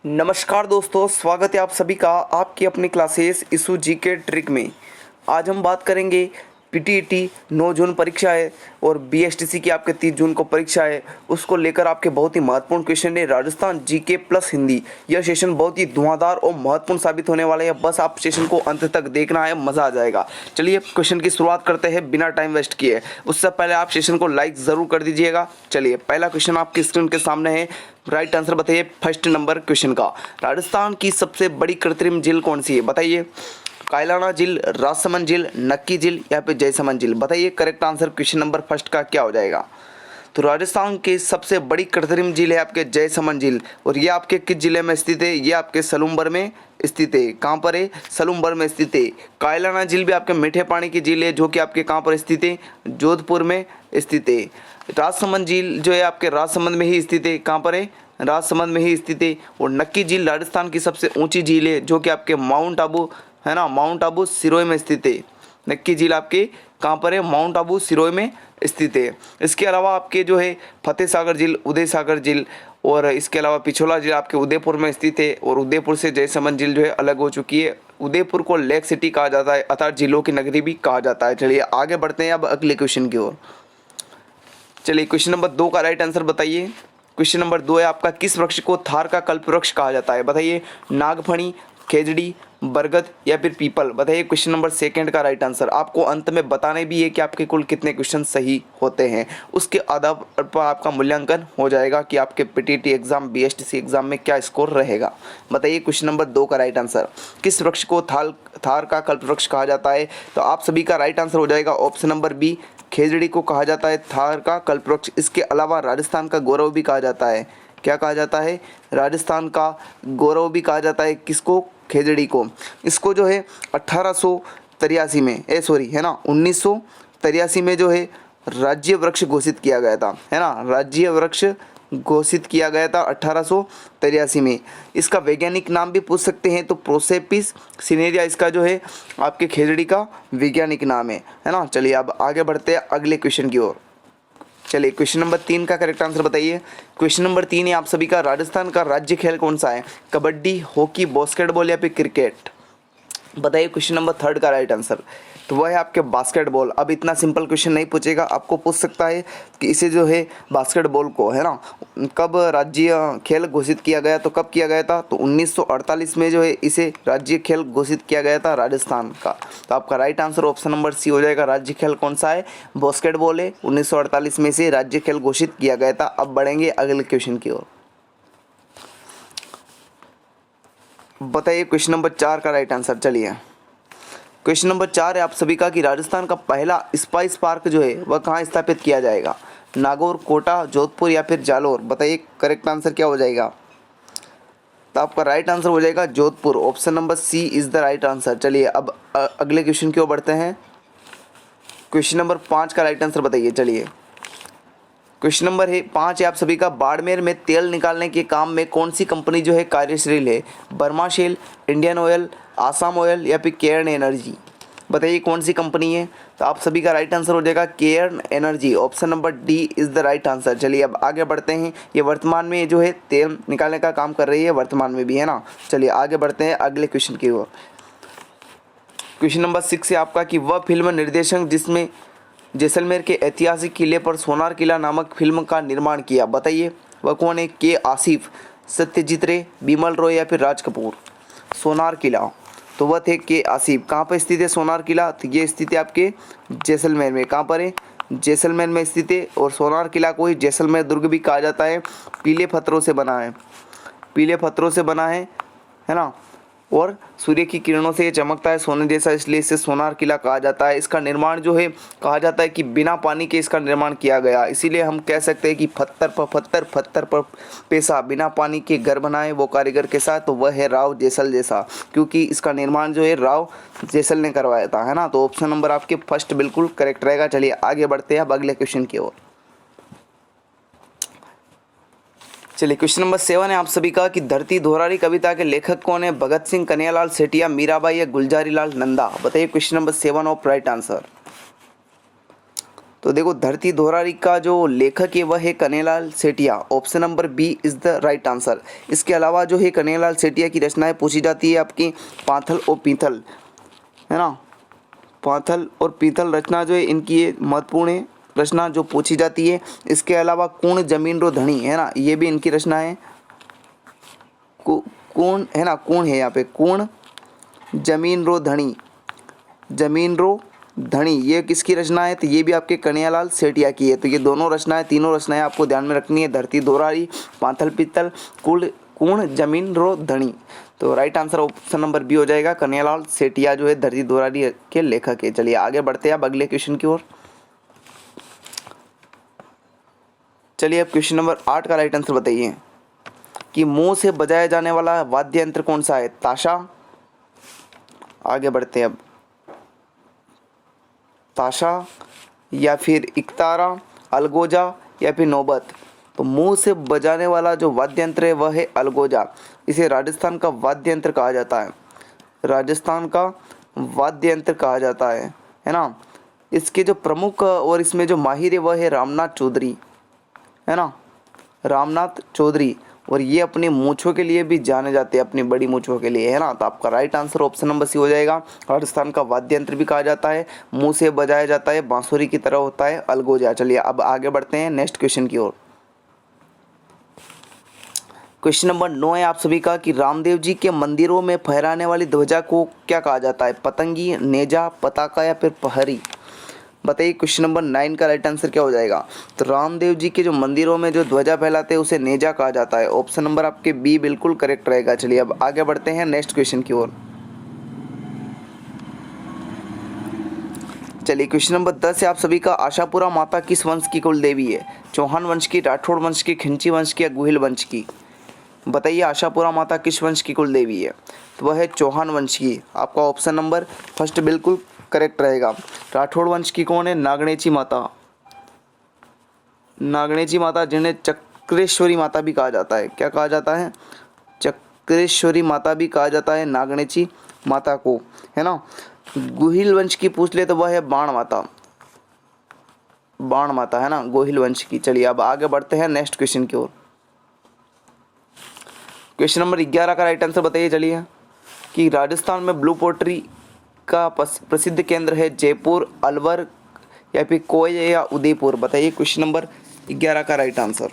नमस्कार दोस्तों, स्वागत है आप सभी का आपकी अपनी क्लासेस इशू जी के ट्रिक में। आज हम बात करेंगे पीटीईटी 9 जून परीक्षा है और बीएसटीसी की आपके 30 जून को परीक्षा है। उसको लेकर आपके बहुत ही महत्वपूर्ण क्वेश्चन है राजस्थान जीके प्लस हिंदी। यह सेशन बहुत ही धुआंधार और महत्वपूर्ण साबित होने वाला है। बस आप सेशन को अंत तक देखना है, मज़ा आ जाएगा। चलिए क्वेश्चन की शुरुआत करते हैं बिना टाइम वेस्ट किए। उससे पहले आप सेशन को लाइक ज़रूर कर दीजिएगा। चलिए पहला क्वेश्चन आपकी स्क्रीन के सामने है। राइट आंसर बताइए फर्स्ट नंबर क्वेश्चन का। राजस्थान की सबसे बड़ी कृत्रिम झील कौन सी है? बताइए। कायलाना झील, राजसमंद झील, नक्की झील या फिर जयसमंद झील? बताइए correct answer question number first का क्या हो जाएगा। तो राजस्थान की सबसे बड़ी कृत्रिम झील है आपके जयसमंद झील। और ये आपके किस जिले में स्थित है? ये आपके सलूम्बर में स्थित है। कहाँ पर है? सलूम्बर में स्थित है। कायलाना झील भी आपके मीठे पानी की झील है जो कि आपके कहाँ पर स्थित है? जोधपुर में स्थित है। राजसमंद झील जो है आपके राजसमंद में ही स्थित है। कहाँ पर है? राजसमंद में ही स्थित है। और नक्की झील राजस्थान की सबसे ऊंची झील है जो कि आपके माउंट आबू है ना, माउंट आबू सिरोही में स्थित है। नक्की झील आपके कहाँ पर है? माउंट आबू सिरोही में स्थित है। इसके अलावा आपके जो है फतेह सागर झील, उदय सागर झील और इसके अलावा पिछोला झील आपके उदयपुर में स्थित है। और उदयपुर से जयसमंद झील जो है अलग हो चुकी है। उदयपुर को लेक सिटी कहा जाता है, अर्थात झीलों की नगरी भी कहा जाता है। चलिए आगे बढ़ते हैं अब अगले क्वेश्चन की ओर। चलिए क्वेश्चन नंबर 2 का राइट आंसर बताइए। क्वेश्चन नंबर 2 है आपका, किस वृक्ष को थार का कल्प वृक्ष कहा जाता है? बताइए। नागफणी, खेजड़ी, बरगद या फिर पीपल? बताइए क्वेश्चन नंबर सेकंड का राइट आंसर। आपको अंत में बताने भी है कि आपके कुल कितने क्वेश्चन सही होते हैं। उसके आधार पर आपका मूल्यांकन हो जाएगा कि आपके पीटीटी एग्जाम, बीएसटीसी एग्जाम में क्या स्कोर रहेगा। बताइए क्वेश्चन नंबर 2 का राइट आंसर। किस वृक्ष को थार का कल्प वृक्ष कहा जाता है? तो आप सभी का राइट आंसर हो जाएगा ऑप्शन नंबर बी, खेजड़ी को कहा जाता है थार का कल्पवृक्ष। इसके अलावा राजस्थान का गौरव भी कहा जाता है। क्या कहा जाता है? राजस्थान का गौरव भी कहा जाता है। किसको? खेजड़ी को। इसको जो है 1883 में 1983 में जो है राज्य वृक्ष घोषित किया गया था, है ना। राज्य वृक्ष घोषित किया गया था 1883 में। इसका वैज्ञानिक नाम भी पूछ सकते हैं तो प्रोसेपिस सिनेरिया इसका जो है आपके खेजड़ी का वैज्ञानिक नाम है ना। चलिए अब आगे बढ़ते हैं अगले क्वेश्चन की ओर। चलिए क्वेश्चन नंबर 3 का करेक्ट आंसर बताइए। क्वेश्चन नंबर 3 है आप सभी का, राजस्थान का राज्य खेल कौन सा है? कबड्डी, हॉकी, बास्केटबॉल या फिर क्रिकेट? बताइए क्वेश्चन नंबर 3 का राइट आंसर। तो वह है आपके बास्केटबॉल। अब इतना सिंपल क्वेश्चन नहीं पूछेगा, आपको पूछ सकता है कि इसे जो है बास्केटबॉल को, है ना, कब राज्य खेल घोषित किया गया? तो कब किया गया था? तो 1948 में जो है इसे राज्य खेल घोषित किया गया था राजस्थान का। तो आपका right answer option number C हो जाएगा। राज्य खेल कौन सा है? बास्केटबॉल है। 1948 में से राज्य खेल घोषित किया गया था। अब बढ़ेंगे अगले क्वेश्चन की ओर। बताइए क्वेश्चन नंबर 4 का राइट आंसर। चलिए क्वेश्चन नंबर 4 है आप सभी का, कि राजस्थान का पहला स्पाइस पार्क जो है वह कहाँ स्थापित किया जाएगा? नागौर, कोटा, जोधपुर या फिर जालोर? बताइए करेक्ट आंसर क्या हो जाएगा। तो आपका राइट आंसर हो जाएगा Jodhpur. Option number C is the right answer. चलिए अब अगले क्वेश्चन की ओर बढ़ते हैं। क्वेश्चन नंबर 5 का राइट आंसर बताइए। चलिए क्वेश्चन नंबर 5 है आप सभी का, बाड़मेर में तेल निकालने के काम में कौन सी कंपनी जो है कार्यशील है? Burma Shell, Indian Oil, Assam oil या फिर केयर्न एनर्जी? बताइए कौन सी कंपनी है। तो आप सभी का राइट आंसर हो जाएगा Cairn energy. Option number D is the right answer. चलिए अब आगे बढ़ते हैं। ये वर्तमान में जो है तेल निकालने का काम कर रही है, वर्तमान में भी, है ना। चलिए आगे बढ़ते हैं अगले क्वेश्चन की ओर। क्वेश्चन नंबर 6 है आपका, कि वह फिल्म निर्देशक जिसमें जैसलमेर के ऐतिहासिक किले पर सोनार किला नामक फिल्म का निर्माण किया? बताइए वह कौन है? के आसिफ, सत्यजीत रे, बिमल रॉय या फिर राज कपूर? सोनार किला, तो वह थे के आसिफ। कहाँ पर स्थित है सोनार किला? तो ये स्थित है आपके जैसलमेर में। कहाँ पर है? जैसलमेर में स्थित है। और सोनार किला को ही जैसलमेर दुर्ग भी कहा जाता है। पीले पत्थरों से बना है, पीले पत्थरों से बना है ना। और सूर्य की किरणों से ये चमकता है सोने जैसा, इसलिए इसे सोनार किला कहा जाता है। इसका निर्माण जो है कहा जाता है कि बिना पानी के इसका निर्माण किया गया। इसीलिए हम कह सकते हैं कि पत्थर पर पैसा, बिना पानी के घर बनाए वो कारीगर के साथ, तो वह है राव जैसल जैसा, क्योंकि इसका निर्माण जो है राव जैसल ने करवाया था, है ना। तो ऑप्शन नंबर आपके फर्स्ट बिल्कुल करेक्ट रहेगा। चलिए आगे बढ़ते हैं अब अगले क्वेश्चन की ओर। चलिए क्वेश्चन नंबर 7 है आप सभी का, कि धरती धोरारी कविता के लेखक कौन है? भगत सिंह, कन्हैयालाल सेठिया, मीराबाई या गुलजारी लाल नंदा? बताइए question number 7 of right answer. तो देखो धरती धोरारी का जो लेखक है वह है Kanhaiyalal Sethia. Option number B is the right answer. इसके अलावा जो है कन्हैयालाल सेठिया की रचनाएं पूछी जाती है आपकी पाथल और पीथल, है ना। पाथल और पीथल रचना जो है इनकी ये महत्वपूर्ण है, रचना जो पूछी जाती है। इसके अलावा कूण जमीन रो धनी, है ना, ये भी इनकी रचना है। कूण, है ना, कूण है यहाँ पे, कूण जमीन रो धनी, जमीन रो धनी, ये किसकी रचना है? तो ये भी आपके कन्हैयालाल सेठिया की है। तो ये दोनों रचनाएं, तीनों रचनाएं आपको ध्यान में रखनी है, धरती धोरारी, पाथल पीतल, कूण जमीन रो धनी। तो right answer option number B हो जाएगा। कन्हैयालाल सेठिया जो है धरती धोरारी के लेखक है। चलिए आगे बढ़ते हैं अब अगले क्वेश्चन की ओर। चलिए अब क्वेश्चन नंबर 8 का राइट आंसर बताइए कि मुंह से बजाया जाने वाला वाद्य यंत्र कौन सा है? ताशा। आगे बढ़ते हैं अब, ताशा या फिर इकतारा, अलगोजा या फिर नौबत। तो मुंह से बजाने वाला जो वाद्य यंत्र है वह है अलगोजा। इसे राजस्थान का वाद्य यंत्र कहा जाता है, राजस्थान का वाद्य यंत्र कहा जाता है ना। इसके जो प्रमुख और इसमें जो माहिर है वह है रामनाथ चौधरी, है ना, रामनाथ चौधरी। और ये अपनी मूंछों के लिए भी जाने जाते हैं, अपनी बड़ी मूंछों के लिए, है ना। तो आपका right answer option number C हो जाएगा। राजस्थान का वाद्य यंत्र भी कहा जाता है, मुंह से बजाया जाता है, बांसुरी की तरह होता है, अलगोजा। चलिए अब आगे बढ़ते हैं नेक्स्ट क्वेश्चन की ओर। क्वेश्चन नंबर 9 है आप सभी का कि रामदेव जी के मंदिरों में फहराने वाली ध्वजा को क्या कहा जाता है? पतंगी, नेजा, पताका या फिर पहरी। बताइए क्वेश्चन नंबर 9 का राइट आंसर क्या हो जाएगा? तो रामदेव जी के जो मंदिरों में जो ध्वजा फहलाते हैं उसे नेजा कहा जाता है। ऑप्शन नंबर आपके बी बिल्कुल करेक्ट रहेगा। चलिए अब आगे बढ़ते हैं नेक्स्ट क्वेश्चन की ओर। चलिए क्वेश्चन नंबर 10 है आप सभी का, आशापुरा माता किस वंश की कुल देवी है? चौहान वंश की, राठौड़ वंश की, खिंची वंश की या गुहिल वंश की? बताइए आशापुरा माता किस वंश की कुल देवी है? तो वह है चौहान वंश की। आपका ऑप्शन नंबर फर्स्ट बिल्कुल करेक्ट रहेगा। राठौड़ वंश की कौन है? नागणेची माता, नागणेची माता, जिन्हें चक्रेश्वरी माता भी कहा जाता है। क्या कहा जाता है? चक्रेश्वरी माता भी कहा जाता है नागणेची माता को, है ना। गुहिल वंश की पूछ ले तो वह है बाण माता, बाण माता, है ना, गोहिल वंश की। चलिए अब आगे बढ़ते हैं नेक्स्ट क्वेश्चन की ओर। क्वेश्चन नंबर 11 का राइट आंसर बताइए चलिए कि राजस्थान में ब्लू पोट्री का प्रसिद्ध केंद्र है जयपुर, अलवर या फिर कोय या उदयपुर। बताइए क्वेश्चन नंबर 11 का राइट आंसर।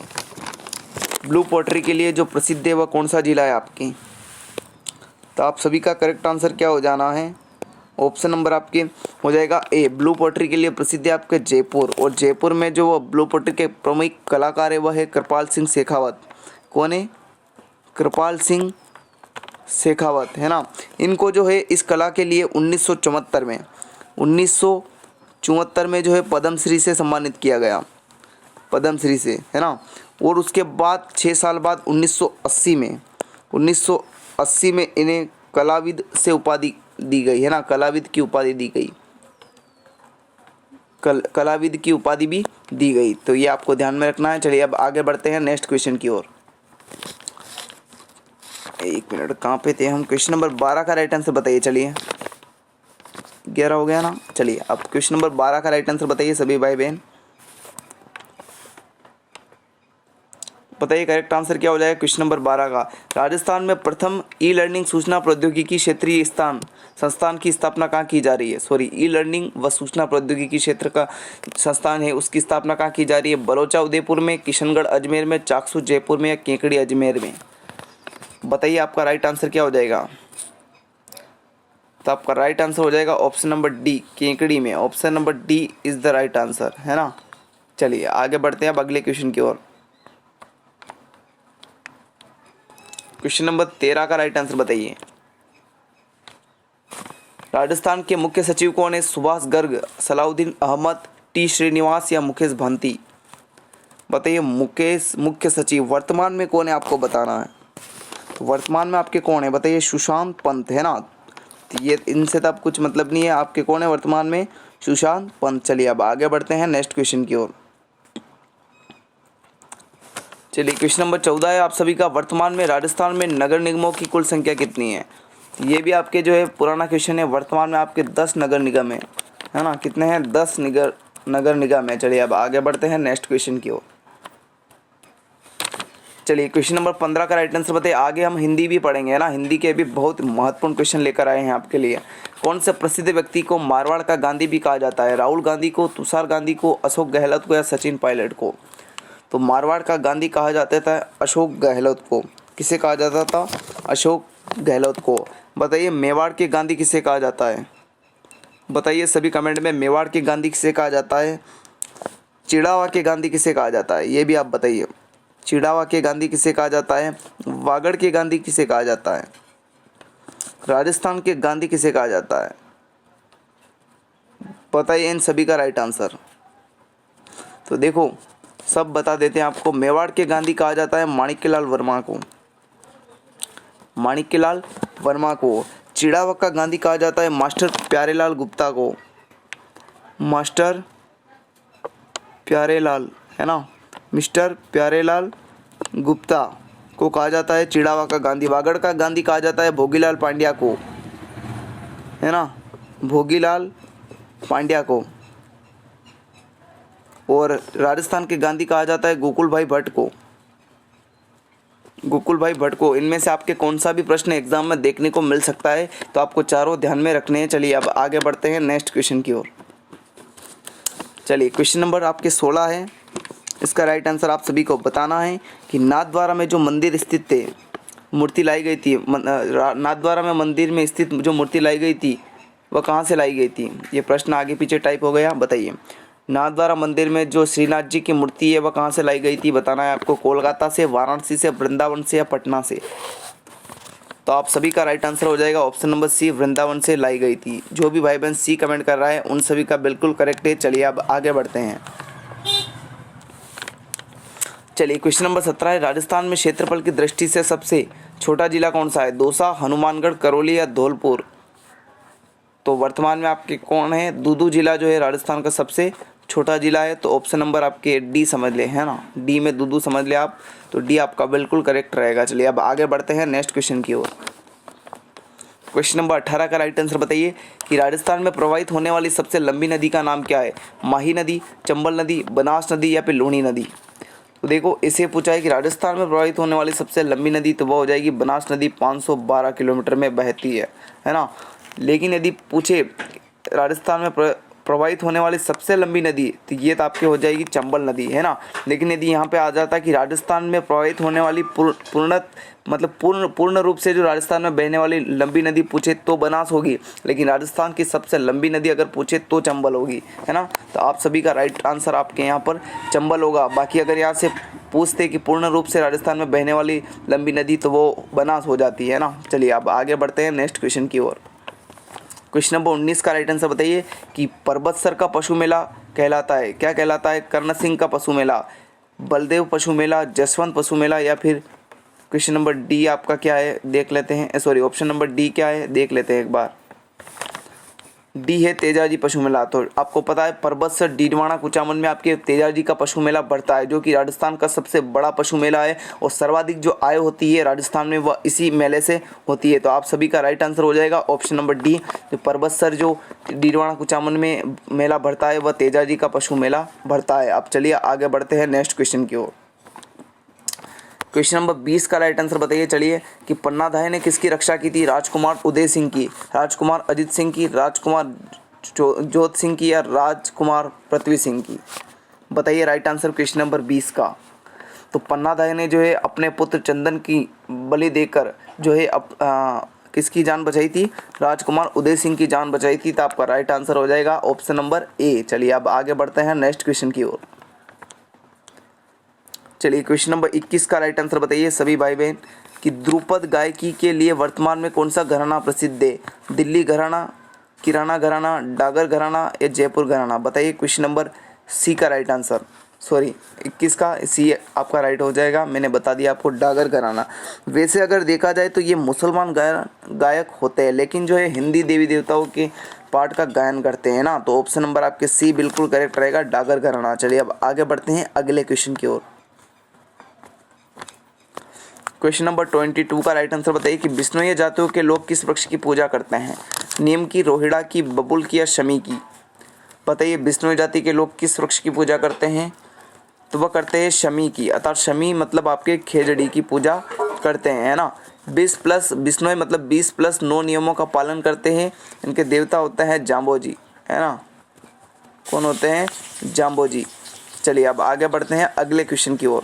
ब्लू पोट्री के लिए जो प्रसिद्ध है वह कौन सा जिला है आपकी? तो आप सभी का करेक्ट आंसर क्या हो जाना है? ऑप्शन नंबर आपके हो जाएगा ए। ब्लू पोट्री के लिए प्रसिद्ध है आपके जयपुर। और जयपुर में जो ब्लू पोट्री के प्रमुख कलाकार है वह है कृपाल सिंह शेखावत। कौन है? कृपाल सिंह शेखावत, है ना। इनको जो है इस कला के लिए 1974 में जो है पद्मश्री से सम्मानित किया गया, पद्मश्री से, है ना। और उसके बाद 6 साल बाद 1980 में इन्हें कलाविद से उपाधि दी गई, है ना, कलाविद की उपाधि दी गई, कलाविद की उपाधि भी दी गई। तो ये आपको ध्यान में रखना है। चलिए अब आगे बढ़ते हैं नेक्स्ट क्वेश्चन की ओर। एक मिनट, कहाँ पे थे हम? क्वेश्चन नंबर 12 का राइट आंसर बताइए। चलिए 11 हो गया ना। चलिए अब क्वेश्चन नंबर 12 का राइट आंसर बताइए सभी भाई बहन। बताइए करेक्ट आंसर क्या हो जाएगा क्वेश्चन नंबर 12 का? राजस्थान में प्रथम ई लर्निंग सूचना प्रौद्योगिकी क्षेत्रीय संस्थान की स्थापना कहाँ की जा रही है? सॉरी, ई लर्निंग व सूचना प्रौद्योगिकी क्षेत्र का संस्थान है, उसकी स्थापना कहाँ की जा रही है? बलोचा उदयपुर में, किशनगढ़ अजमेर में, चाकसू जयपुर में या केकड़ी अजमेर में? बताइए आपका राइट आंसर क्या हो जाएगा? तो आपका राइट आंसर हो जाएगा ऑप्शन नंबर डी, केकड़ी में। Option number D is the right answer, है ना। चलिए आगे बढ़ते हैं अब अगले क्वेश्चन की ओर। क्वेश्चन नंबर 13 का राइट आंसर बताइए। राजस्थान के मुख्य सचिव कौन है? सुभाष गर्ग, सलाउद्दीन अहमद, टी श्रीनिवास या मुकेश भांति? बताइए मुख्य सचिव वर्तमान में कौन है, आपको बताना है। तो वर्तमान में आपके कौन है? बताइए सुशांत पंत, है ना। तो ये इनसे तो अब कुछ मतलब नहीं है, आपके कौन है वर्तमान में? सुशांत पंत। चलिए अब आगे बढ़ते हैं नेक्स्ट क्वेश्चन की ओर। चलिए क्वेश्चन नंबर 14 है आप सभी का, वर्तमान में राजस्थान में नगर निगमों की कुल संख्या कितनी है? ये भी आपके जो है पुराना क्वेश्चन है। वर्तमान में आपके 10 नगर निगम है ना। कितने हैं? 10 नगर निगम है। चलिए अब आगे बढ़ते हैं नेक्स्ट क्वेश्चन की ओर। चलिए क्वेश्चन नंबर 15 का राइट आंसर बताइए। आगे हम हिंदी भी पढ़ेंगे, है ना, हिंदी के भी बहुत महत्वपूर्ण क्वेश्चन लेकर आए हैं आपके लिए। कौन से प्रसिद्ध व्यक्ति को मारवाड़ का गांधी भी कहा जाता है? राहुल गांधी को, तुषार गांधी को, अशोक गहलोत को या सचिन पायलट को? तो मारवाड़ का गांधी कहा जाता था अशोक गहलोत को। किसे कहा जाता था? अशोक गहलोत को। बताइए मेवाड़ के गांधी किसे कहा जाता है? बताइए सभी कमेंट में, मेवाड़ के गांधी किसे कहा जाता है? चिड़ावा के गांधी किसे कहा जाता है? ये भी आप बताइए। चिड़ावा के गांधी किसे कहा जाता है? वागड़ के गांधी किसे कहा जाता है? राजस्थान के गांधी किसे कहा जाता है? बताइए इन सभी का राइट आंसर। तो देखो सब बता देते हैं आपको। मेवाड़ के गांधी कहा जाता है माणिक्यलाल वर्मा को, माणिक्यलाल वर्मा को। चिड़ावा का गांधी कहा जाता है मास्टर प्यारेलाल गुप्ता को, मास्टर प्यारेलाल, है ना, मिस्टर प्यारेलाल गुप्ता को कहा जाता है चिड़ावा का गांधी। वागड़ का गांधी कहा जाता है भोगीलाल पांड्या को, है ना, भोगीलाल पांड्या को। और राजस्थान के गांधी कहा जाता है गोकुल भाई भट्ट को, गोकुल भाई भट्ट को। इनमें से आपके कौन सा भी प्रश्न एग्जाम में देखने को मिल सकता है, तो आपको चारों ध्यान में रखने हैं। चलिए अब आगे बढ़ते हैं नेक्स्ट क्वेश्चन की ओर। चलिए क्वेश्चन नंबर आपके 16 है। इसका राइट आंसर आप सभी को बताना है कि नाथद्वारा में जो मंदिर स्थित थे, मूर्ति लाई गई थी, नाथद्वारा में मंदिर में स्थित जो मूर्ति लाई गई थी वह कहाँ से लाई गई थी? ये प्रश्न आगे पीछे टाइप हो गया, बताइए। नाथद्वारा मंदिर में जो श्रीनाथ जी की मूर्ति है वह कहाँ से लाई गई थी? बताना है आपको। कोलकाता से, वाराणसी से, वृंदावन से या पटना से? तो आप सभी का राइट आंसर हो जाएगा ऑप्शन नंबर सी, वृंदावन से लाई गई थी। जो भी भाई बहन सी कमेंट कर रहा है उन सभी का बिल्कुल करेक्ट है। चलिए अब आगे बढ़ते हैं। चलिए क्वेश्चन नंबर 17 है। राजस्थान में क्षेत्रफल की दृष्टि से सबसे छोटा जिला कौन सा है? दौसा, हनुमानगढ़, करौली या धौलपुर? तो वर्तमान में आपके कौन है? दूदू जिला जो है राजस्थान का सबसे छोटा जिला है। तो ऑप्शन नंबर आपके डी समझ ले, है ना, डी में दूदू समझ ले आप। तो डी आपका बिल्कुल करेक्ट रहेगा। चलिए अब आगे बढ़ते हैं नेक्स्ट क्वेश्चन की ओर। क्वेश्चन नंबर 18 का राइट आंसर बताइए कि राजस्थान में प्रवाहित होने वाली सबसे लंबी नदी का नाम क्या है? माही नदी, चंबल नदी, बनास नदी या फिर लूणी नदी? तो देखो इसे पूछा है कि राजस्थान में प्रवाहित होने वाली सबसे लंबी नदी, तो वह हो जाएगी बनास नदी। 512 किलोमीटर में बहती है ना। लेकिन यदि पूछे राजस्थान में प्रवाहित होने वाली सबसे लंबी नदी, तो ये तो आपके हो जाएगी चंबल नदी, है ना। लेकिन यदि यहाँ पे आ जाता है कि राजस्थान में प्रवाहित होने वाली पूर्ण रूप से जो राजस्थान में बहने वाली लंबी नदी पूछे तो बनास होगी, लेकिन राजस्थान की सबसे लंबी नदी अगर पूछे तो चंबल होगी, है ना। तो आप सभी का राइट आंसर आपके यहाँ पर चंबल होगा। बाकी अगर यहाँ से पूछते कि पूर्ण रूप से राजस्थान में बहने वाली लंबी नदी, तो वो बनास हो जाती है ना। चलिए अब आगे बढ़ते हैं नेक्स्ट क्वेश्चन की ओर। क्वेश्चन नंबर 19 का राइट आंसर बताइए कि परबतसर का पशु मेला कहलाता है, क्या कहलाता है? कर्ण सिंह का पशु मेला, बलदेव पशु मेला, जसवंत पशु मेला या फिर क्वेश्चन नंबर डी आपका क्या है देख लेते हैं। सॉरी, ऑप्शन नंबर डी क्या है देख लेते हैं एक बार। डी है तेजाजी पशु मेला। तो आपको पता है परबतसर डीडवाना कुचामन में आपके तेजाजी का पशु मेला बढ़ता है, जो कि राजस्थान का सबसे बड़ा पशु मेला है और सर्वाधिक जो आय होती है राजस्थान में वह इसी मेले से होती है। तो आप सभी का राइट आंसर हो जाएगा ऑप्शन नंबर डी। जो परबतसर जो डीडवाना कुचामन में मेला बढ़ता है वह तेजाजी का पशु मेला बढ़ता है। अब चलिए आगे बढ़ते हैं नेक्स्ट क्वेश्चन की ओर। क्वेश्चन नंबर 20 का राइट आंसर बताइए चलिए कि पन्नाधाय ने किसकी रक्षा की थी? राजकुमार उदय सिंह की, राजकुमार अजित सिंह की, राजकुमार जोत सिंह की या राजकुमार पृथ्वी सिंह की? बताइए राइट आंसर क्वेश्चन नंबर 20 का। तो पन्नाधाय ने जो है अपने पुत्र चंदन की बलि देकर जो है किसकी जान बचाई थी? राजकुमार उदय सिंह की जान बचाई थी। तो आपका राइट आंसर हो जाएगा ऑप्शन नंबर ए। चलिए अब आगे बढ़ते हैं नेक्स्ट क्वेश्चन की ओर। चलिए क्वेश्चन नंबर 21 का राइट आंसर बताइए सभी भाई बहन कि ध्रुपद गायकी के लिए वर्तमान में कौन सा घराना प्रसिद्ध है? दिल्ली घराना, किराना घराना, डागर घराना या जयपुर घराना? बताइए क्वेश्चन नंबर सी का राइट आंसर। सॉरी 21 का सी आपका राइट हो जाएगा। मैंने बता दिया आपको डागर घराना। वैसे अगर देखा जाए तो ये मुसलमान गायक होते हैं, लेकिन जो है हिंदी देवी देवताओं के पाठ का गायन करते हैं ना। तो ऑप्शन नंबर आपके सी बिल्कुल करेक्ट रहेगा, डागर घराना। चलिए अब आगे बढ़ते हैं अगले क्वेश्चन की ओर। क्वेश्चन नंबर 22 का राइट आंसर बताइए कि बिश्नोई जातियों के लोग किस वृक्ष की पूजा करते हैं? नीम की, रोहिड़ा की, बबुल की या शमी की? बताइए विष्णु जाति के लोग किस वृक्ष की पूजा करते हैं? तो वह करते हैं शमी की, अर्थात शमी मतलब आपके खेजड़ी की पूजा करते हैं, है ना। 20+ विष्णु मतलब 20+9 नियमों का पालन करते हैं। इनके देवता होता है जाम्बोजी, है ना। कौन होते हैं? जाम्बोजी। चलिए अब आगे बढ़ते हैं अगले क्वेश्चन की ओर।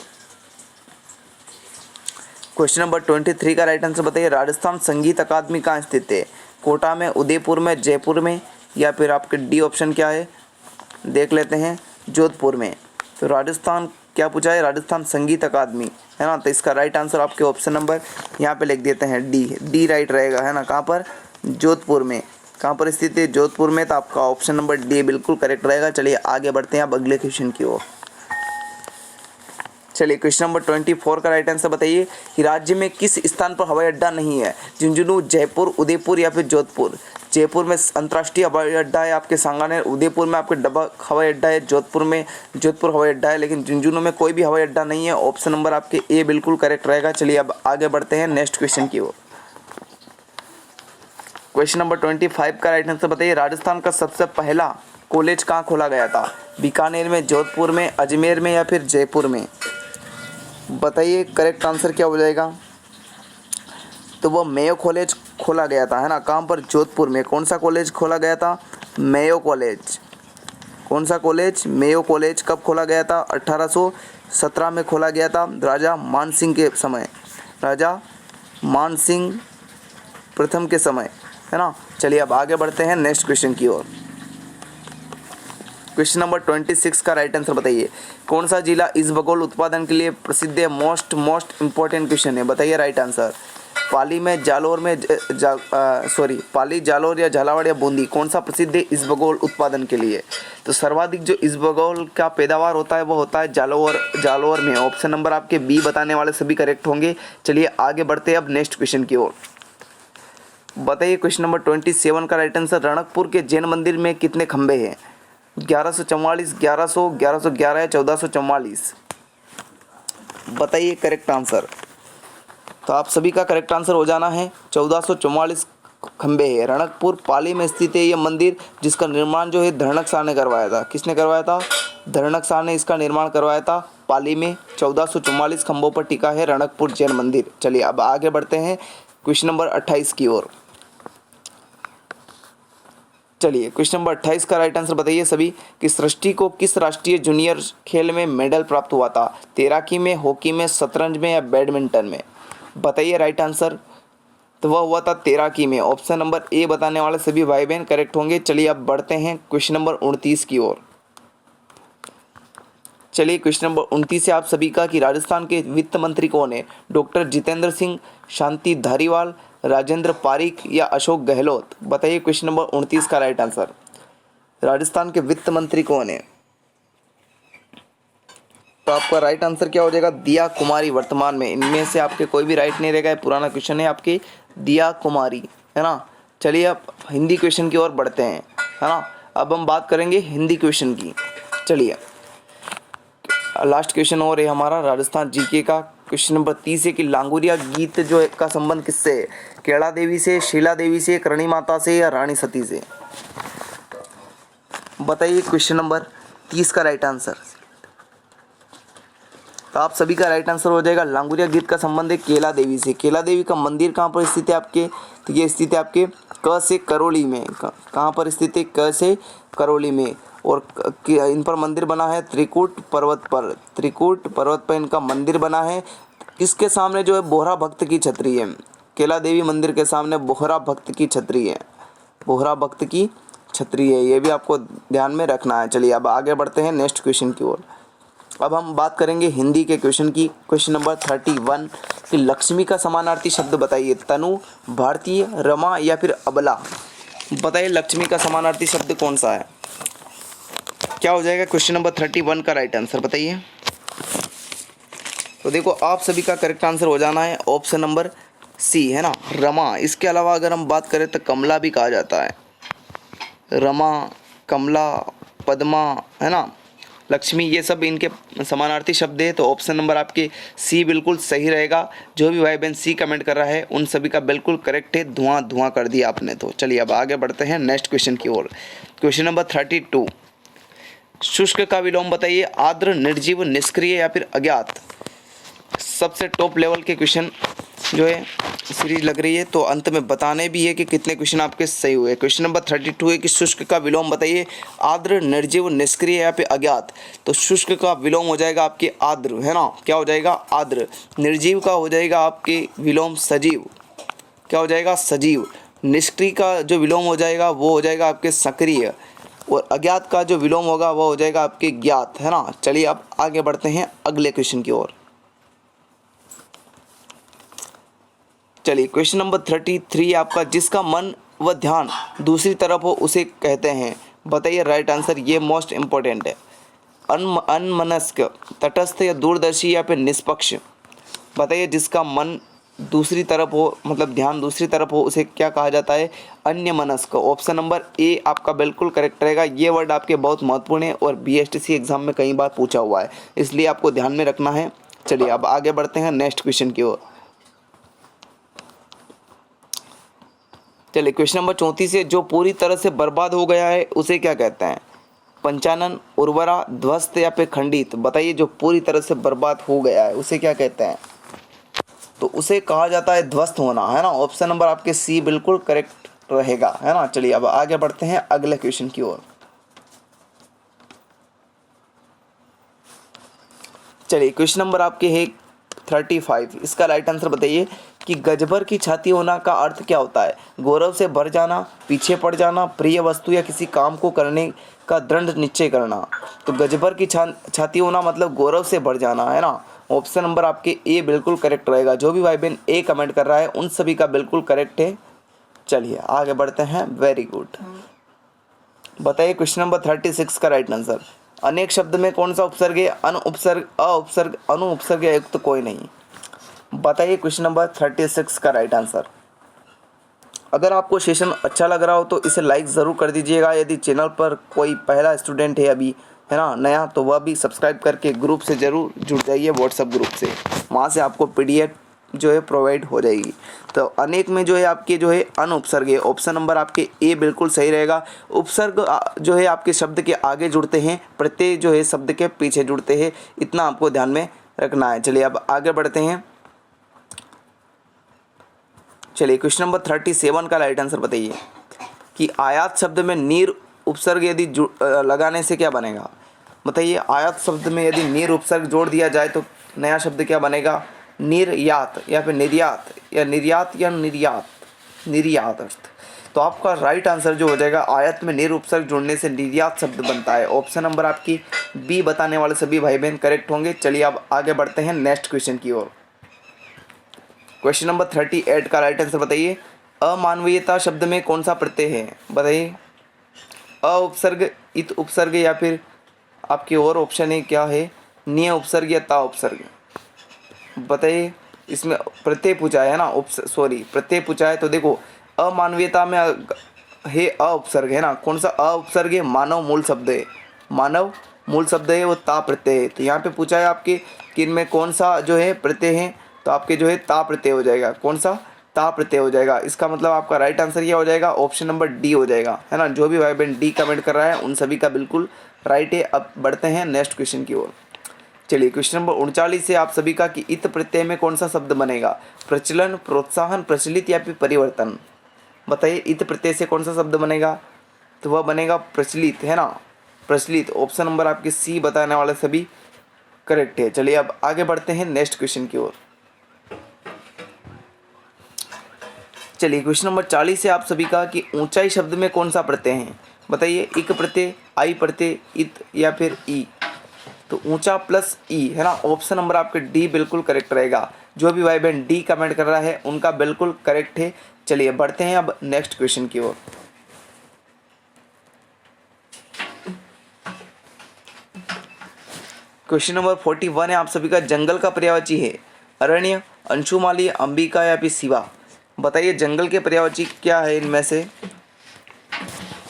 क्वेश्चन नंबर 23 का राइट आंसर बताइए। राजस्थान संगीत अकादमी कहाँ स्थित है? कोटा में, उदयपुर में, जयपुर में, या फिर आपके डी ऑप्शन क्या है देख लेते हैं, जोधपुर में। तो राजस्थान क्या पूछा है? राजस्थान संगीत अकादमी, है ना। तो इसका राइट आंसर आपके ऑप्शन नंबर यहाँ पे लिख देते हैं डी राइट रहेगा, है ना। कहाँ पर? जोधपुर में। कहाँ पर स्थित है? जोधपुर में। तो आपका ऑप्शन नंबर डी बिल्कुल करेक्ट रहेगा। चलिए आगे बढ़ते हैं अब अगले क्वेश्चन की ओर। चलिए क्वेश्चन नंबर 24 का राइट आंसर बताइए कि राज्य में किस स्थान पर हवाई अड्डा नहीं है? झुंझुनू, जयपुर, उदयपुर या फिर जोधपुर। जयपुर में अंतर्राष्ट्रीय हवाई अड्डा है आपके सांगानेर, उदयपुर में आपके डब्बा हवाई अड्डा है, जोधपुर में जोधपुर हवाई अड्डा है, लेकिन झुंझुनू में कोई भी हवाई अड्डा नहीं है। ऑप्शन नंबर आपके ए बिल्कुल करेक्ट रहेगा। चलिए अब आगे बढ़ते हैं नेक्स्ट क्वेश्चन की ओर। क्वेश्चन नंबर 25 का राइट आंसर बताइए। राजस्थान का सबसे पहला कॉलेज कहाँ खोला गया था? बीकानेर में, जोधपुर में, अजमेर में या फिर जयपुर में? बताइए करेक्ट आंसर क्या हो जाएगा? तो वो मेयो कॉलेज खोला गया था, है ना। कहाँ पर? जोधपुर में। कौन सा कॉलेज खोला गया था? Mayo college. कौन सा कॉलेज? Mayo college. कब खोला गया था? 1817 में खोला गया था, राजा मानसिंह के समय, राजा मानसिंह प्रथम के समय, है ना। चलिए अब आगे बढ़ते हैं नेक्स्ट क्वेश्चन की ओर। क्वेश्चन नंबर 26 का राइट आंसर बताइए। कौन सा जिला इसबगोल उत्पादन के लिए प्रसिद्ध है? मोस्ट इंपॉर्टेंट क्वेश्चन है, बताइए राइट आंसर। पाली में, जालोर में, पाली, जालोर या झालावाड़ या बूंदी, कौन सा प्रसिद्ध है इसबगोल उत्पादन के लिए? तो सर्वाधिक जो इसबगोल का पैदावार होता है वो होता है जालोर में। ऑप्शन नंबर आपके बी बताने वाले सभी करेक्ट होंगे। चलिए आगे बढ़ते हैं अब नेक्स्ट क्वेश्चन की ओर। बताइए क्वेश्चन नंबर 27 का राइट आंसर। रणकपुर के जैन मंदिर में कितने खंबे हैं? 1144, 1100, 1111 या 1444? बताइए करेक्ट आंसर। तो आप सभी का करेक्ट आंसर हो जाना है 1444 खंबे है। रणकपुर पाली में स्थित है यह मंदिर, जिसका निर्माण जो है धरणक शाह ने करवाया था। किसने करवाया था? धरणक शाह ने इसका निर्माण करवाया था। पाली में 1444 खंभों पर टिका है रणकपुर जैन मंदिर। चलिए अब आगे बढ़ते हैं क्वेश्चन नंबर 28 की ओर। चलिए क्वेश्चन नंबर 28 का राइट आंसर बताइए सभी कि सृष्टि को किस राष्ट्रीय जूनियर खेल में मेडल प्राप्त हुआ था? तैराकी में, हॉकी में, शतरंज में या बैडमिंटन में? बताइए राइट आंसर। तो वह हुआ था तैराकी में। ऑप्शन नंबर ए बताने वाले सभी भाई बहन करेक्ट होंगे। चलिए अब बढ़ते हैं क्वेश्चन नंबर 29 की ओर। चलिए क्वेश्चन नंबर 29 से आप सभी का कि राजस्थान के वित्त मंत्री कौन है? डॉक्टर जितेंद्र सिंह, शांति धारीवाल, राजेंद्र पारीक या अशोक गहलोत? बताइए क्वेश्चन नंबर 29 का राइट आंसर। राजस्थान के वित्त मंत्री कौन है? तो आपका राइट आंसर क्या हो जाएगा? दिया कुमारी। वर्तमान में इनमें से आपके कोई भी राइट नहीं रहेगा। पुराना क्वेश्चन है आपकी दिया कुमारी, है ना। चलिए अब हिंदी क्वेश्चन की ओर बढ़ते हैं, है ना। अब हम बात करेंगे हिंदी क्वेश्चन की। चलिए लास्ट क्वेश्चन और है हमारा राजस्थान जीके का। क्वेश्चन नंबर 30 है कि लांगुरिया गीत जो है का संबंध किससे है? केला देवी से, शीला देवी से, करणी माता से या रानी सती से? बताइए क्वेश्चन नंबर 30 का राइट आंसर। तो आप सभी का राइट आंसर हो जाएगा लांगुरिया गीत का संबंध है केला देवी से। केला देवी का मंदिर कहाँ पर स्थित है आपके? तो ये स्थित है आपके क से करौली में। कहाँ पर स्थित है? क से करौली में। और इन पर मंदिर बना है त्रिकूट पर्वत पर। त्रिकूट पर्वत पर इनका मंदिर बना है। इसके सामने जो है बोहरा भक्त की छतरी है। केला देवी मंदिर के सामने बोहरा भक्त की छतरी है। बोहरा भक्त की छतरी है, ये भी आपको ध्यान में रखना है। चलिए अब आगे बढ़ते हैं नेक्स्ट क्वेश्चन की ओर। अब हम बात करेंगे हिंदी के क्वेश्चन की। क्वेश्चन नंबर 31 कि लक्ष्मी का समानार्थी शब्द बताइए। तनु, भारतीय, रमा या फिर अबला? बताइए लक्ष्मी का समानार्थी शब्द कौन सा है? क्या हो जाएगा क्वेश्चन नंबर 31 का राइट आंसर बताइए। तो देखो आप सभी का करेक्ट आंसर हो जाना है ऑप्शन नंबर सी, है ना, रमा। इसके अलावा अगर हम बात करें तो कमला भी कहा जाता है। रमा, कमला, पद्मा, है ना, लक्ष्मी, ये सब इनके समानार्थी शब्द है। तो ऑप्शन नंबर आपके सी बिल्कुल सही रहेगा। जो भी भाई बहन सी कमेंट कर रहा है उन सभी का बिल्कुल करेक्ट है। धुआं धुआं कर दिया आपने। तो चलिए अब आगे बढ़ते हैं नेक्स्ट क्वेश्चन की ओर। क्वेश्चन नंबर 32 शुष्क का विलोम बताइए, आर्द्र, निर्जीव, निष्क्रिय या फिर अज्ञात। सबसे टॉप लेवल के क्वेश्चन जो है सीरीज लग रही है, तो अंत में बताने भी है कि कितने क्वेश्चन आपके सही हुए। क्वेश्चन नंबर 32 है कि शुष्क का विलोम बताइए, आर्द्र, निर्जीव, निष्क्रिय या फिर अज्ञात। तो शुष्क का विलोम हो जाएगा आपके आर्द्र, है ना, क्या हो जाएगा, आर्द्र। निर्जीव का हो जाएगा आपके विलोम सजीव, क्या हो जाएगा, सजीव। निष्क्रिय का जो विलोम हो जाएगा वो हो जाएगा आपके सक्रिय, और अज्ञात का जो विलोम होगा वो हो जाएगा आपके ज्ञात, है ना। चलिए अब आगे बढ़ते हैं अगले क्वेश्चन की ओर। चलिए क्वेश्चन नंबर 33 आपका, जिसका मन व ध्यान दूसरी तरफ हो उसे कहते हैं। बताइए राइट आंसर, ये मोस्ट इम्पोर्टेंट है। अनमनस्क, तटस्थ या दूरदर्शी या फिर निष्पक्ष। बताइए जिसका मन दूसरी तरफ हो, मतलब ध्यान दूसरी तरफ हो, उसे क्या कहा जाता है, अन्यमनस्क। ऑप्शन नंबर ए आपका बिल्कुल करेक्ट रहेगा। ये वर्ड आपके बहुत महत्वपूर्ण है और बीएसटीसी एग्जाम में कई बार पूछा हुआ है, इसलिए आपको ध्यान में रखना है। चलिए अब आगे बढ़ते हैं नेक्स्ट क्वेश्चन की ओर। चलिए क्वेश्चन नंबर 34 है, जो पूरी तरह से बर्बाद हो गया है उसे क्या कहते हैं। पंचानन, उर्वरा, ध्वस्त या फिर खंडित। बताइए जो पूरी तरह से बर्बाद हो गया है उसे क्या कहते हैं, तो उसे कहा जाता है ध्वस्त होना, है ना। ऑप्शन नंबर आपके सी बिल्कुल करेक्ट रहेगा, है ना। चलिए अब आगे बढ़ते हैं अगले क्वेश्चन की ओर। चलिए क्वेश्चन नंबर आपके है 35, इसका राइट आंसर बताइए कि गजभर की छाती होना का अर्थ क्या होता है। गौरव से भर जाना, पीछे पड़ जाना, प्रिय वस्तु या किसी काम को करने का दृढ़ निश्चय करना। तो गजभर की छाती होना मतलब गौरव से भर जाना, है ना। ऑप्शन नंबर आपके ए बिल्कुल करेक्ट रहेगा। जो भी भाई बहन ए कमेंट कर रहा है उन सभी का बिल्कुल करेक्ट है। चलिए आगे बढ़ते हैं, वेरी गुड। बताइए क्वेश्चन नंबर 36 का राइट आंसर, अनेक शब्द में कौन सा उपसर्ग है, अन उपसर्ग, अउपसर्ग, अनु उपसर्ग या युक्त कोई नहीं। बताइए क्वेश्चन नंबर 36 का राइट आंसर। अगर आपको सेशन अच्छा लग रहा हो तो इसे लाइक ज़रूर कर दीजिएगा। यदि चैनल पर कोई पहला स्टूडेंट है अभी, है ना, नया, तो वह भी सब्सक्राइब करके ग्रुप से ज़रूर जुड़ जाइए, व्हाट्सएप ग्रुप से। वहाँ से आपको पीडीएफ जो है प्रोवाइड हो जाएगी। तो अनेक में जो है आपके जो है अनुपसर्ग है। ऑप्शन नंबर आपके ए बिल्कुल सही रहेगा। उपसर्ग जो है आपके शब्द के आगे जुड़ते हैं, प्रत्यय जो है शब्द के पीछे जुड़ते हैं, इतना आपको ध्यान में रखना है। चलिए अब आगे बढ़ते हैं। चलिए क्वेश्चन नंबर 37 का राइट आंसर बताइए कि आयात शब्द में नीर उपसर्ग यदि लगाने से क्या बनेगा। बताइए आयात शब्द में यदि नीर उपसर्ग जोड़ दिया जाए तो नया शब्द क्या बनेगा, निर्यात या फिर निर्यात या निर्यात या निर्यात, निर्यात अर्थ। तो आपका राइट आंसर जो हो जाएगा, आयत में नीर उपसर्ग जोड़ने से निर्यात शब्द बनता है। ऑप्शन नंबर आपकी बी बताने वाले सभी भाई बहन करेक्ट होंगे। चलिए अब आगे बढ़ते हैं नेक्स्ट क्वेश्चन की ओर। क्वेश्चन नंबर 38 का राइट आंसर बताइए, अमानवीयता शब्द में कौन सा प्रत्यय है। बताइए अ उपसर्ग, इत उपसर्ग या फिर आपकी और ऑप्शन है क्या है, निय उपसर्ग या ता उपसर्ग। बताइए इसमें प्रत्यय पूछा है ना, प्रत्यय पूछा है। तो देखो अमानवीयता में है अ उपसर्ग, है ना। कौन सा अ उपसर्ग है, मानव मूल शब्द है, मानव मूल शब्द है, वो ता प्रत्यय है। तो यहाँ पे पूछा है आपके कि इनमें कौन सा जो है प्रत्यय है, तो आपके जो है ता प्रत्यय हो जाएगा। कौन सा, ता प्रत्यय हो जाएगा। इसका मतलब आपका राइट आंसर ये हो जाएगा, ऑप्शन नंबर डी हो जाएगा, है ना। जो भी भाई बहन डी कमेंट कर रहा है उन सभी का बिल्कुल राइट है। अब बढ़ते हैं नेक्स्ट क्वेश्चन की ओर। चलिए क्वेश्चन नंबर 39 से आप सभी का कि इत प्रत्यय में कौन सा शब्द बनेगा, प्रचलन, प्रोत्साहन, प्रचलित या फिर परिवर्तन। बताइए इत प्रत्यय से कौन सा शब्द बनेगा, तो वह बनेगा प्रचलित, है ना, प्रचलित। ऑप्शन नंबर आपके सी बताने वाले सभी करेक्ट है। चलिए अब आगे बढ़ते हैं नेक्स्ट क्वेश्चन की ओर। चलिए क्वेश्चन नंबर 40 से आप सभी का कि ऊंचाई शब्द में कौन सा प्रत्यय है। बताइए इक प्रत्यय, आई प्रत्यय, इत या फिर ई। तो ऊंचा प्लस ई, है ना। ऑप्शन नंबर आपके डी बिल्कुल करेक्ट रहेगा। जो भी भाई बहन डी कमेंट कर रहा है उनका बिल्कुल करेक्ट है। चलिए बढ़ते हैं अब नेक्स्ट क्वेश्चन की ओर। क्वेश्चन नंबर 41 है आप सभी का, जंगल का पर्यायवाची है अरण्य, अंशुमाली, अंबिका या फिर शिवा। बताइए जंगल के पर्यायवाची क्या है इनमें से।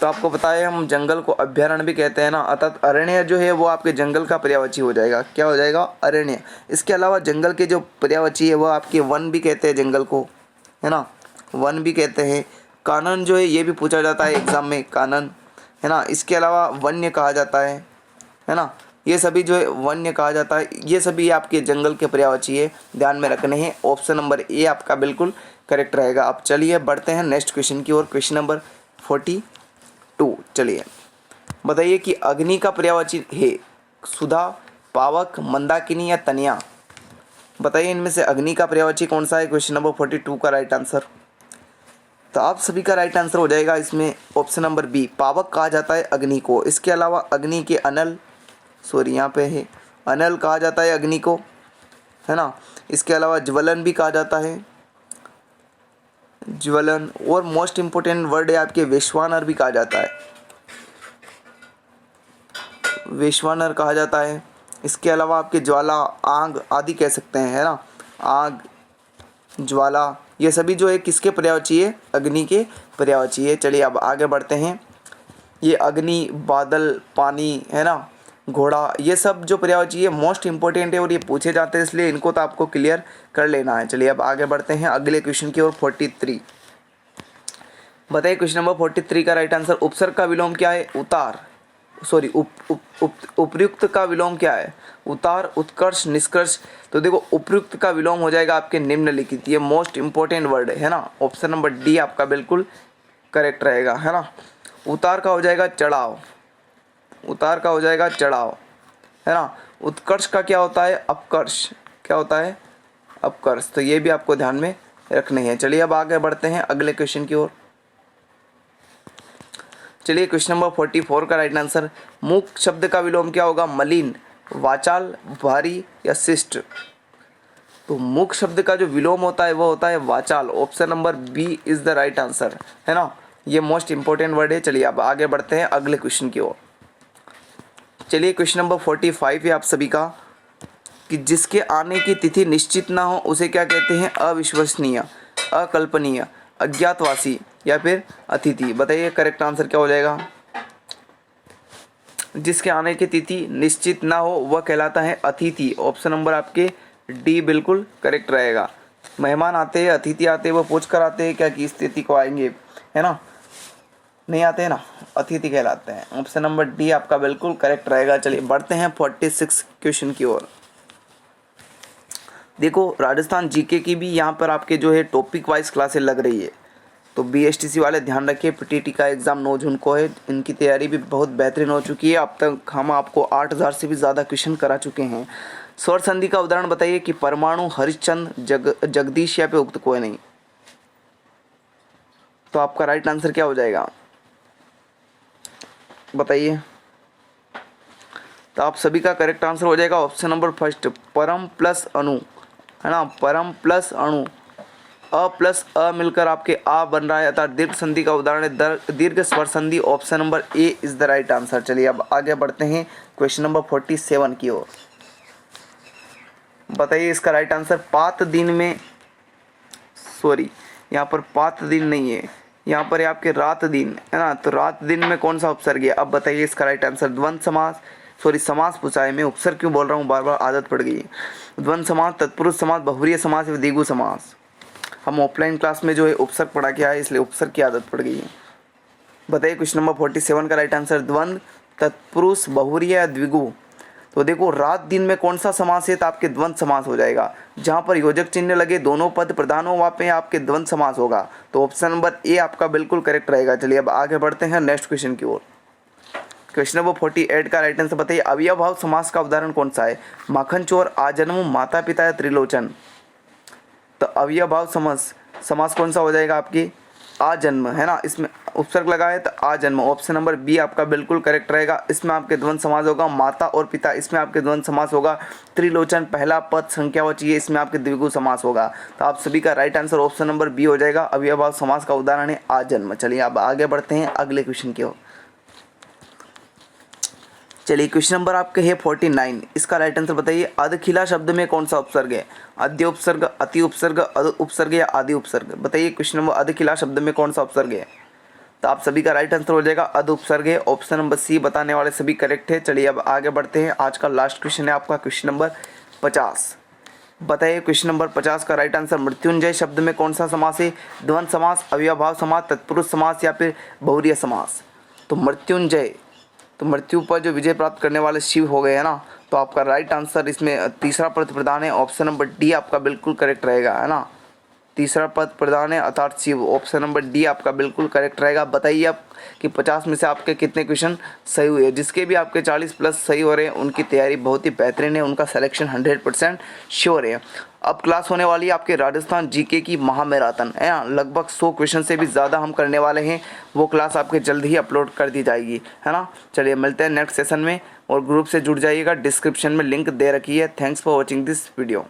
तो आपको पता है हम जंगल को अभ्यारण्य भी कहते हैं ना, अर्थात अरण्य जो है वो आपके जंगल का पर्यायवाची हो जाएगा। क्या हो जाएगा, अरण्य। इसके अलावा जंगल के जो पर्यायवाची है वो आपके वन भी कहते हैं जंगल को, है ना, वन भी कहते हैं। कानन जो है ये भी पूछा जाता है एग्जाम में, कानन, है ना। इसके अलावा वन्य कहा जाता है, है ना। ये सभी जो है वन्य कहा जाता है, ये सभी आपके जंगल के पर्यायवाची है, ध्यान में रखने हैं। ऑप्शन नंबर ए आपका बिल्कुल करेक्ट रहेगा। अब चलिए बढ़ते हैं नेक्स्ट क्वेश्चन की ओर, क्वेश्चन नंबर 42। चलिए बताइए कि अग्नि का पर्यायवाची है सुधा, पावक, मंदाकिनी या तनिया। बताइए इनमें से अग्नि का पर्यायवाची कौन सा है, क्वेश्चन नंबर 42 का राइट आंसर। तो आप सभी का राइट आंसर हो जाएगा इसमें ऑप्शन नंबर बी, पावक कहा जाता है अग्नि को। इसके अलावा अग्नि के अनल, सॉरी यहाँ पे है अनल कहा जाता है अग्नि को, है ना। इसके अलावा ज्वलन भी कहा जाता है, ज्वलन। और मोस्ट इंपोर्टेंट वर्ड है आपके वैश्वानर भी कहा जाता है, वैश्वानर कहा जाता है। इसके अलावा आपके ज्वाला, आग आदि कह सकते हैं, है ना। आग, ज्वाला, ये सभी जो है किसके पर्यायवाची है, अग्नि के पर्यायवाची है। चलिए अब आगे बढ़ते हैं। ये अग्नि, बादल, पानी, है ना, घोड़ा, ये सब जो पर्यायवाची है मोस्ट इंपॉर्टेंट है और ये पूछे जाते हैं, इसलिए इनको तो आपको क्लियर कर लेना है। चलिए अब आगे बढ़ते हैं अगले क्वेश्चन की ओर, 43। बताइए क्वेश्चन नंबर 43 का राइट आंसर। उपसर्ग का विलोम क्या है, उतार, सॉरी उपयुक्त का विलोम क्या है, उतार, उत्कर्ष, निष्कर्ष। तो देखो उपयुक्त का विलोम हो जाएगा आपके निम्नलिखित, ये मोस्ट इंपॉर्टेंट वर्ड है ना। ऑप्शन नंबर डी आपका बिल्कुल करेक्ट रहेगा, है ना। उतार का हो जाएगा चढ़ाव, उतार का हो जाएगा चढ़ाव, है ना। उत्कर्ष का क्या होता है, अपकर्ष, क्या होता है, अपकर्ष। तो ये भी आपको ध्यान में रखने हैं। चलिए अब आगे बढ़ते हैं अगले क्वेश्चन की ओर। चलिए क्वेश्चन नंबर 44 का राइट आंसर। मूक शब्द का विलोम क्या होगा, मलिन, वाचाल, भारी या शिष्ट। तो मूक शब्द का जो विलोम होता है वो होता है वाचाल। Option number B is the right answer, है ना। ये मोस्ट इंपॉर्टेंट वर्ड है। चलिए अब आगे बढ़ते हैं अगले क्वेश्चन की ओर। चलिए क्वेश्चन नंबर 45 है आप सभी का, कि जिसके आने की तिथि निश्चित ना हो उसे क्या कहते हैं, अविश्वसनीय, अकल्पनीय, अज्ञातवासी या फिर अतिथि। बताइए करेक्ट आंसर क्या हो जाएगा। जिसके आने की तिथि निश्चित ना हो वह कहलाता है अतिथि। ऑप्शन नंबर आपके डी बिल्कुल करेक्ट रहेगा। मेहमान आते हैं, अतिथि आते हैं, वो पूछ कर आते हैं क्या कि इस तिथि को आएंगे, है ना, नहीं आते हैं ना, अतिथि कहलाते हैं। ऑप्शन नंबर डी आपका बिल्कुल करेक्ट रहेगा। चलिए बढ़ते हैं 46 क्वेश्चन की ओर। देखो राजस्थान जीके की भी यहाँ पर आपके जो है टॉपिक वाइज क्लासेस लग रही है, तो बीएसटीसी वाले ध्यान रखिए। पीटीटी का एग्ज़ाम 9 जून को है, इनकी तैयारी भी बहुत बेहतरीन हो चुकी है। अब तक हम आपको 8000 से भी ज़्यादा क्वेश्चन करा चुके हैं। स्वर संधि का उदाहरण बताइए कि परमाणु, हरिश्चंद्र, जगदीश या पे उक्त कोई नहीं। तो आपका राइट आंसर क्या हो जाएगा बताइए। तो आप सभी का करेक्ट आंसर हो जाएगा ऑप्शन नंबर फर्स्ट, परम प्लस अणु, है ना। परम प्लस अणु, अ प्लस अ मिलकर आपके आ बन रहा है, अर्थात दीर्घ संधि का उदाहरण है दीर्घ स्वर संधि। Option number A is the right answer. चलिए अब आगे बढ़ते हैं क्वेश्चन नंबर 47 की ओर। बताइए इसका राइट आंसर। पात दिन में, सॉरी यहाँ पर पात दिन नहीं है, यहाँ पर है आपके रात दिन, है ना। तो रात दिन में कौन सा उपसर्ग है। अब बताइए इसका राइट आंसर। द्वंद्व समास, सॉरी समास पूछा है, मैं उपसर्ग क्यों बोल रहा हूँ, बार बार आदत पड़ गई है। द्वंद्व समास, तत्पुरुष समास, बहुव्रीहि समास या द्विगु समास। हम ऑफलाइन क्लास में जो है उपसर्ग पढ़ा के आए, इसलिए उपसर्ग की आदत पड़ गई है। बताइए क्वेश्चन नंबर 47 का राइट आंसर। द्वंद्व, तत्पुरुष, बहुव्रीहि या द्विगु। तो देखो रात दिन में कौन सा समास है, तो आपके द्वंद्व समास हो जाएगा। जहाँ पर योजक चिन्ह लगे, दोनों पद प्रधान हो, वहाँ पे आपके द्वंद्व समास होगा। तो ऑप्शन नंबर ए आपका बिल्कुल करेक्ट रहेगा। चलिए अब आगे बढ़ते हैं नेक्स्ट क्वेश्चन की ओर। क्वेश्चन नंबर 48 का राइट आंसर बताइए। अव्ययभाव समास का उदाहरण कौन सा है, माखन चोर, आजन्म, माता पिता या त्रिलोचन। तो अव्ययभाव समास कौन सा हो जाएगा आपकी, आजन्म, है ना। इसमें उपसर्ग लगा है तो आजन्म। ऑप्शन नंबर बी आपका बिल्कुल करेक्ट रहेगा। इसमें आपके द्वंद्व समास होगा। माता और पिता, इसमें आपके द्वंद्व समास होगा। त्रिलोचन पहला पद संख्यावाची है, इसमें आपके द्विगु समास होगा। तो आप सभी का right answer option number B हो जाएगा। अव्ययभाव समास का उदाहरण है आजन्म। चलिए अब आगे बढ़ते हैं अगले क्वेश्चन की ओर। चलिए क्वेश्चन नंबर आपके है 49। इसका राइट आंसर बताइए। अधखिला शब्द में कौन सा उपसर्ग है, अद्य उपसर्ग, अति उपसर्ग, अध उपसर्ग या आदि उपसर्ग। बताइए क्वेश्चन नंबर अधखिला शब्द में कौन सा उपसर्ग है। तो आप सभी का राइट आंसर हो जाएगा अध उपसर्ग है। ऑप्शन नंबर सी बताने वाले सभी करेक्ट है। चलिए अब आगे बढ़ते हैं। आज का लास्ट क्वेश्चन है आपका क्वेश्चन नंबर 50। बताइए क्वेश्चन नंबर 50 का राइट आंसर। मृत्युंजय शब्द में कौन सा समास है, द्वंद्व समास, अव्ययभाव समास, तत्पुरुष समास या फिर बहुव्रीहि समास। तो मृत्युंजय तो मृत्यु पर जो विजय प्राप्त करने वाले शिव हो गए है ना। तो आपका राइट आंसर इसमें तीसरा पद प्रदान है, ऑप्शन नंबर डी आपका बिल्कुल करेक्ट रहेगा, है ना। तीसरा पद प्रदान है अर्थात शिव, ऑप्शन नंबर डी आपका बिल्कुल करेक्ट रहेगा। बताइए आप कि 50 में से आपके कितने क्वेश्चन सही हुए। जिसके भी आपके 40 प्लस सही हो रहे हैं उनकी तैयारी बहुत ही बेहतरीन है, उनका सिलेक्शन 100% श्योर है। अब क्लास होने वाली है आपके राजस्थान जीके की महामैराथन, है ना। लगभग 100 क्वेश्चन से भी ज़्यादा हम करने वाले हैं। वो क्लास आपके जल्द ही अपलोड कर दी जाएगी, है ना। चलिए मिलते हैं नेक्स्ट सेशन में, और ग्रुप से जुड़ जाइएगा, डिस्क्रिप्शन में लिंक दे रखी है। Thanks for watching this video.